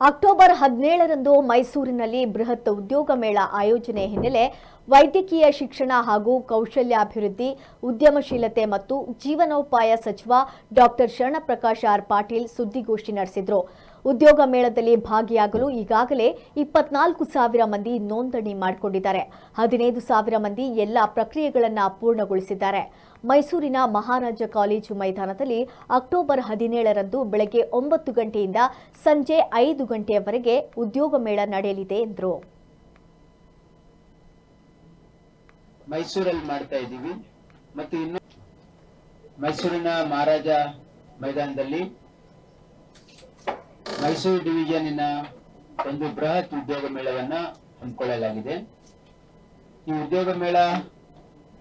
October 17ರಂದು ಮೈಸೂರಿನಲ್ಲಿ ಬೃಹತ್ ಉದ್ಯೋಗ ಮೇಳ ಆಯೋಜನೆ ಹಿನ್ನೆಲೆ ವೈದ್ಯಕೀಯ ಶಿಕ್ಷಣ ಹಾಗೂ ಕೌಶಲ್ಯಾಭಿವೃದ್ಧಿ, ಉದ್ಯಮಶೀಲತೆ ಮತ್ತು ಜೀವನೋಪಾಯ ಸಚಿವ ಡಾಕ್ಟರ್ ಶರಣಪ್ರಕಾಶ್ ಆರ್ ಪಾಟೀಲ್ ಸುದ್ದಿಗೋಷ್ಠಿ ನಡೆಸಿದರು. ಉದ್ಯೋಗ ಮೇಳದಲ್ಲಿ ಭಾಗಿಯಾಗಲು ಈಗಾಗಲೇ 24,000 ಮಂದಿ ನೋಂದಣಿ ಮಾಡಿಕೊಂಡಿದ್ದಾರೆ. 15,000 ಮಂದಿ ಎಲ್ಲ ಪ್ರಕ್ರಿಯೆಗಳನ್ನು ಪೂರ್ಣಗೊಳಿಸಿದ್ದಾರೆ. ಮೈಸೂರಿನ ಮಹಾರಾಜ ಕಾಲೇಜು ಮೈದಾನದಲ್ಲಿ ಅಕ್ಟೋಬರ್ 17ರಂದು ಬೆಳಗ್ಗೆ 9 ಗಂಟೆಯಿಂದ ಸಂಜೆ 5 ಗಂಟೆಯವರೆಗೆ ಉದ್ಯೋಗ ಮೇಳ ನಡೆಯಲಿದೆ ಎಂದರು. ಮೈಸೂರಲ್ಲಿ ಮಾಡ್ತಾ ಇದ್ದೀವಿ ಮತ್ತು ಇನ್ನು ಮೈಸೂರಿನ ಮಹಾರಾಜ ಮೈದಾನದಲ್ಲಿ ಮೈಸೂರು ಡಿವಿಷನ್ನಿನ ಒಂದು ಬೃಹತ್ ಉದ್ಯೋಗ ಮೇಳವನ್ನ ಹಮ್ಮಿಕೊಳ್ಳಲಾಗಿದೆ. ಈ ಉದ್ಯೋಗ ಮೇಳ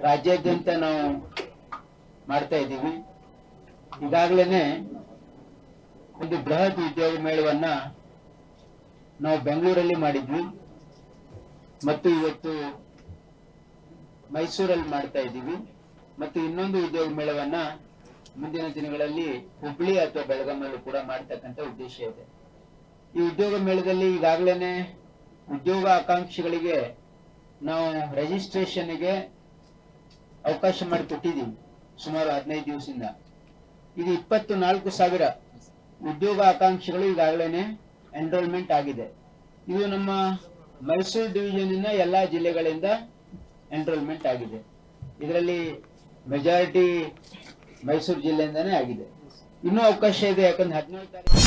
ರಾಜ್ಯಾದ್ಯಂತ ನಾವು ಮಾಡ್ತಾ ಇದ್ದೀವಿ. ಈಗಾಗಲೇ ಒಂದು ಬೃಹತ್ ಉದ್ಯೋಗ ಮೇಳವನ್ನ ನಾವು ಬೆಂಗಳೂರಲ್ಲಿ ಮಾಡಿದ್ವಿ ಮತ್ತು ಇವತ್ತು ಮೈಸೂರಲ್ಲಿ ಮಾಡ್ತಾ ಇದ್ದೀವಿ ಮತ್ತು ಇನ್ನೊಂದು ಉದ್ಯೋಗ ಮೇಳವನ್ನ ಮುಂದಿನ ದಿನಗಳಲ್ಲಿ ಹುಬ್ಬಳ್ಳಿ ಅಥವಾ ಬೆಳಗಾವಿಯಲ್ಲೂ ಕೂಡ ಮಾಡತಕ್ಕಂತ ಉದ್ದೇಶ ಇದೆ. ಈ ಉದ್ಯೋಗ ಮೇಳದಲ್ಲಿ ಈಗಾಗಲೇ ಉದ್ಯೋಗ ಆಕಾಂಕ್ಷಿಗಳಿಗೆ ನಾವು ರಿಜಿಸ್ಟ್ರೇಷನ್ಗೆ ಅವಕಾಶ ಮಾಡಿಕೊಟ್ಟಿದ್ದೀವಿ. ಸುಮಾರು 15 ದಿವಸದಿಂದ ಇದು 24,000 ಉದ್ಯೋಗ ಆಕಾಂಕ್ಷಿಗಳು ಈಗಾಗಲೇ ಎನ್ರೋಲ್ಮೆಂಟ್ ಆಗಿದೆ. ಇದು ನಮ್ಮ ಮೈಸೂರು ಡಿವಿಷನ್ ಎಲ್ಲಾ ಜಿಲ್ಲೆಗಳಿಂದ ಎನ್ರೋಲ್ಮೆಂಟ್ ಆಗಿದೆ. ಇದರಲ್ಲಿ ಮೆಜಾರಿಟಿ ಮೈಸೂರು ಜಿಲ್ಲೆಯಿಂದಾನೇ ಆಗಿದೆ. ಇನ್ನೂ ಅವಕಾಶ ಇದೆ, ಯಾಕಂದ್ರೆ 17 ತಾರೀಕು